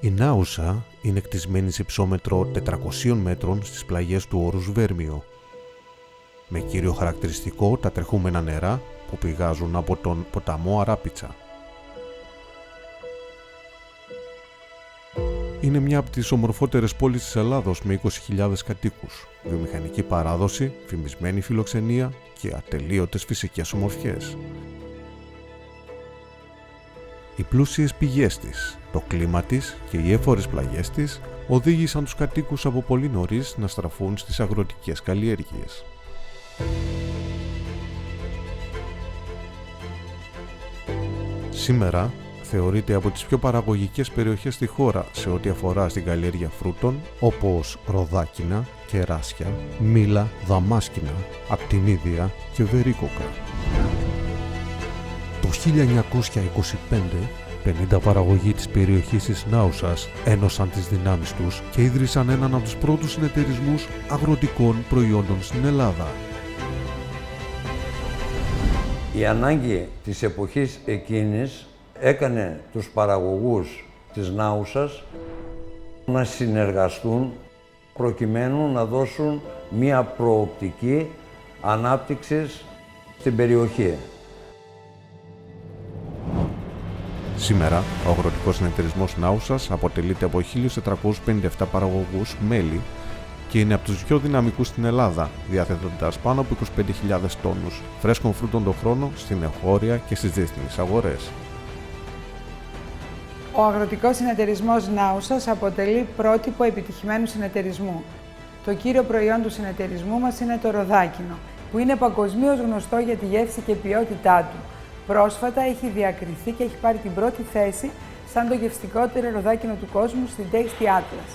Η Νάουσα είναι κτισμένη σε υψόμετρο 400 μέτρων στις πλαγιές του όρους Βέρμιο, με κύριο χαρακτηριστικό τα τρεχούμενα νερά που πηγάζουν από τον ποταμό Αράπιτσα. Είναι μια από τις ομορφότερες πόλεις της Ελλάδος με 20.000 κατοίκους, βιομηχανική παράδοση, φημισμένη φιλοξενία και ατελείωτες φυσικές ομορφιές. Οι πλούσιες πηγές της, το κλίμα της και οι έφορες πλαγιές της οδήγησαν τους κατοίκους από πολύ νωρίς να στραφούν στις αγροτικές καλλιέργειες. Σήμερα θεωρείται από τις πιο παραγωγικές περιοχές στη χώρα σε ό,τι αφορά στην καλλιέργεια φρούτων όπως ροδάκινα, κεράσια, μήλα, δαμάσκηνα, ακτινίδια και βερίκοκα. Το 1925, 50 παραγωγοί της περιοχής της Νάουσας ένωσαν τις δυνάμεις τους και ίδρυσαν έναν από τους πρώτους συνεταιρισμούς αγροτικών προϊόντων στην Ελλάδα. Η ανάγκη της εποχής εκείνης έκανε τους παραγωγούς της Νάουσας να συνεργαστούν προκειμένου να δώσουν μία προοπτική ανάπτυξης στην περιοχή. Σήμερα, ο αγροτικός συνεταιρισμός Νάουσας αποτελείται από 1.457 παραγωγούς μέλη και είναι από τους πιο δυναμικούς στην Ελλάδα, διαθέτοντας πάνω από 25.000 τόνους φρέσκων φρούτων το χρόνο στην εγχώρια και στις διεθνείς αγορές. Ο αγροτικός συνεταιρισμός Νάουσας αποτελεί πρότυπο επιτυχημένου συνεταιρισμού. Το κύριο προϊόν του συνεταιρισμού μας είναι το ροδάκινο, που είναι παγκοσμίως γνωστό για τη γεύση και ποιότητά του. Πρόσφατα έχει διακριθεί και έχει πάρει την πρώτη θέση σαν το γευστικότερο ροδάκινο του κόσμου στην Tasty Atlas.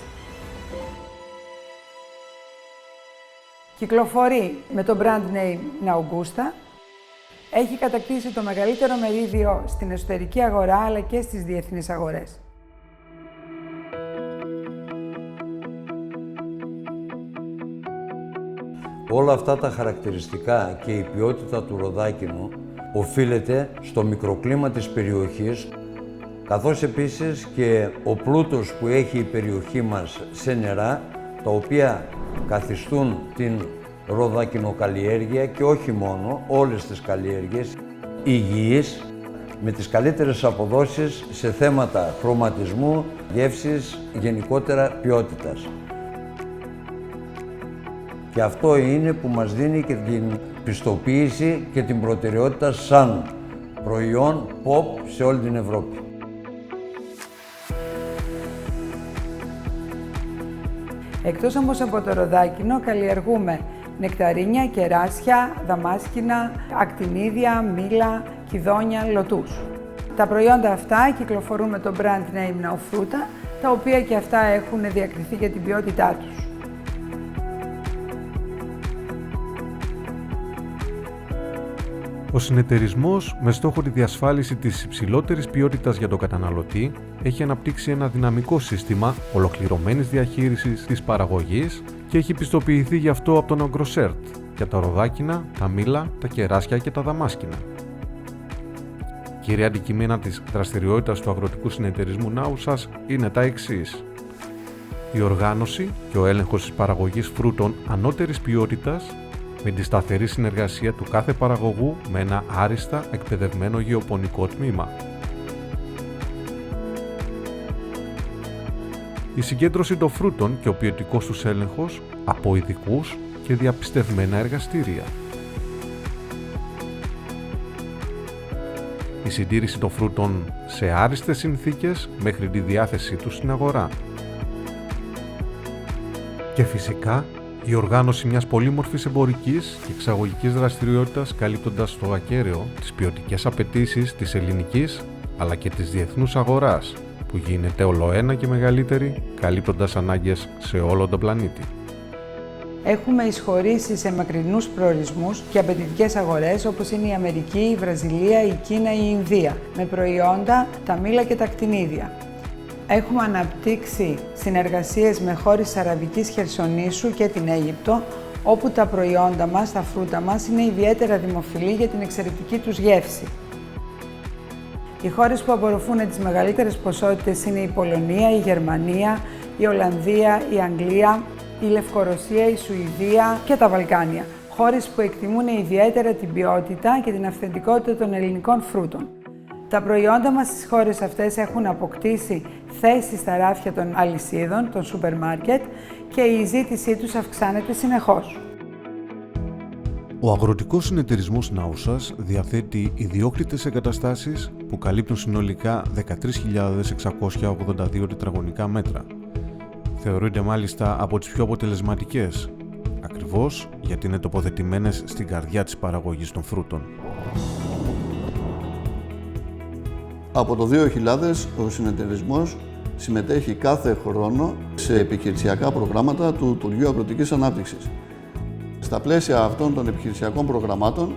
Κυκλοφορεί με το brand name Naugusta. Έχει κατακτήσει το μεγαλύτερο μερίδιο στην εσωτερική αγορά αλλά και στις διεθνείς αγορές. Όλα αυτά τα χαρακτηριστικά και η ποιότητα του ροδάκινου οφείλεται στο μικροκλίμα της περιοχής, καθώς επίσης και ο πλούτος που έχει η περιοχή μας σε νερά, τα οποία καθιστούν την ροδακινοκαλλιέργεια και όχι μόνο, όλες τις καλλιέργειες υγιείς, με τις καλύτερες αποδόσεις σε θέματα χρωματισμού, γεύσης, γενικότερα ποιότητας. Και αυτό είναι που μας δίνει και την πιστοποίηση και την προτεραιότητα σαν προϊόν pop σε όλη την Ευρώπη. Εκτός όμως από το ροδάκινο, καλλιεργούμε νεκταρίνια, κεράσια, δαμάσκηνα, ακτινίδια, μήλα, κιδόνια, λωτούς. Τα προϊόντα αυτά κυκλοφορούν με το brand name Naufruta, τα οποία και αυτά έχουν διακριθεί για την ποιότητά τους. Ο συνεταιρισμός, με στόχο τη διασφάλιση της υψηλότερης ποιότητας για τον καταναλωτή, έχει αναπτύξει ένα δυναμικό σύστημα ολοκληρωμένης διαχείρισης της παραγωγής και έχει πιστοποιηθεί γι' αυτό από τον Agrocert για τα ροδάκινα, τα μήλα, τα κεράσια και τα δαμάσκηνα. Κύρια αντικείμενα της δραστηριότητας του αγροτικού συνεταιρισμού Νάουσας είναι τα εξής: η οργάνωση και ο έλεγχος της παραγωγής φρούτων ανώτερης ποιότητας, με τη σταθερή συνεργασία του κάθε παραγωγού με ένα άριστα εκπαιδευμένο γεωπονικό τμήμα. Η συγκέντρωση των φρούτων και ο ποιοτικός τους έλεγχος από ειδικούς και διαπιστευμένα εργαστήρια. Η συντήρηση των φρούτων σε άριστες συνθήκες μέχρι τη διάθεσή τους στην αγορά. Και φυσικά, η οργάνωση μιας πολύμορφης εμπορικής και εξαγωγικής δραστηριότητας, καλύπτοντας στο ακέραιο τις ποιοτικές απαιτήσεις της ελληνικής αλλά και της διεθνούς αγοράς, που γίνεται ολοένα και μεγαλύτερη, καλύπτοντας ανάγκες σε όλο τον πλανήτη. Έχουμε εισχωρήσει σε μακρινούς προορισμούς και απαιτητικές αγορές όπως είναι η Αμερική, η Βραζιλία, η Κίνα, η Ινδία, με προϊόντα τα μήλα και τα ακτινίδια. Έχουμε αναπτύξει συνεργασίες με χώρες της Αραβικής Χερσονήσου και την Αίγυπτο, όπου τα προϊόντα μας, τα φρούτα μας, είναι ιδιαίτερα δημοφιλή για την εξαιρετική τους γεύση. Οι χώρες που απορροφούν τις μεγαλύτερες ποσότητες είναι η Πολωνία, η Γερμανία, η Ολλανδία, η Αγγλία, η Λευκορωσία, η Σουηδία και τα Βαλκάνια. Χώρες που εκτιμούν ιδιαίτερα την ποιότητα και την αυθεντικότητα των ελληνικών φρούτων. Τα προϊόντα μας στις χώρες αυτές έχουν αποκτήσει θέση στα ράφια των αλυσίδων, των σούπερ μάρκετ και η ζήτησή τους αυξάνεται συνεχώς. Ο Αγροτικός Συνεταιρισμός Νάουσας διαθέτει ιδιόκτητες εγκαταστάσεις που καλύπτουν συνολικά 13.682 τετραγωνικά μέτρα. Θεωρείται μάλιστα από τις πιο αποτελεσματικές, ακριβώς γιατί είναι τοποθετημένες στην καρδιά της παραγωγής των φρούτων. Από το 2000 ο συνεταιρισμός συμμετέχει κάθε χρόνο σε επιχειρησιακά προγράμματα του Υπουργείου Αγροτικής Ανάπτυξης. Στα πλαίσια αυτών των επιχειρησιακών προγραμμάτων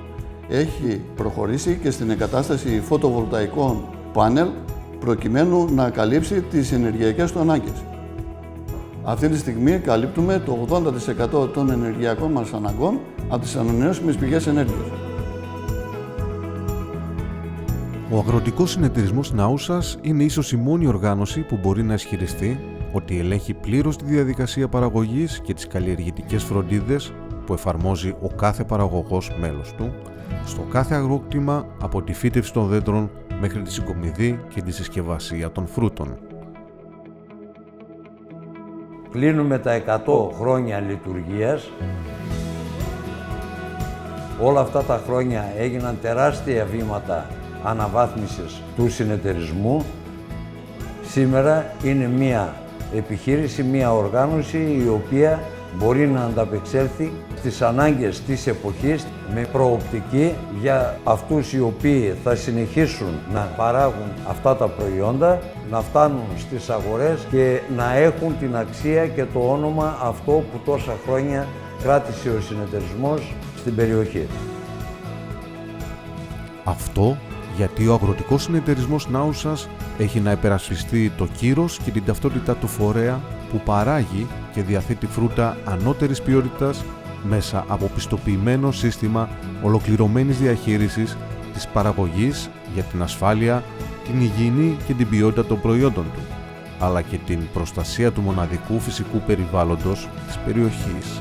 έχει προχωρήσει και στην εγκατάσταση φωτοβολταϊκών πάνελ προκειμένου να καλύψει τις ενεργειακές του ανάγκες. Αυτή τη στιγμή καλύπτουμε το 80% των ενεργειακών μας αναγκών από τις ανανεώσιμες πηγές ενέργειας. Ο Αγροτικός Συνεταιρισμός Νάουσας είναι ίσως η μόνη οργάνωση που μπορεί να ισχυριστεί ότι ελέγχει πλήρως τη διαδικασία παραγωγής και τις καλλιεργητικές φροντίδες που εφαρμόζει ο κάθε παραγωγός μέλος του, στο κάθε αγρόκτημα από τη φύτευση των δέντρων μέχρι τη συγκομιδή και τη συσκευασία των φρούτων. Κλείνουμε τα 100 χρόνια λειτουργίας. Όλα αυτά τα χρόνια έγιναν τεράστια βήματα αναβάθμισης του συνεταιρισμού. Σήμερα είναι μία επιχείρηση, μία οργάνωση η οποία μπορεί να ανταπεξέλθει στις ανάγκες της εποχής με προοπτική για αυτούς οι οποίοι θα συνεχίσουν να παράγουν αυτά τα προϊόντα, να φτάνουν στις αγορές και να έχουν την αξία και το όνομα αυτό που τόσα χρόνια κράτησε ο συνεταιρισμός στην περιοχή. Αυτό γιατί ο Αγροτικός Συνεταιρισμός Νάουσας έχει να υπερασπιστεί το κύρος και την ταυτότητα του φορέα που παράγει και διαθέτει φρούτα ανώτερης ποιότητας μέσα από πιστοποιημένο σύστημα ολοκληρωμένης διαχείρισης της παραγωγής για την ασφάλεια, την υγιεινή και την ποιότητα των προϊόντων του, αλλά και την προστασία του μοναδικού φυσικού περιβάλλοντος της περιοχής.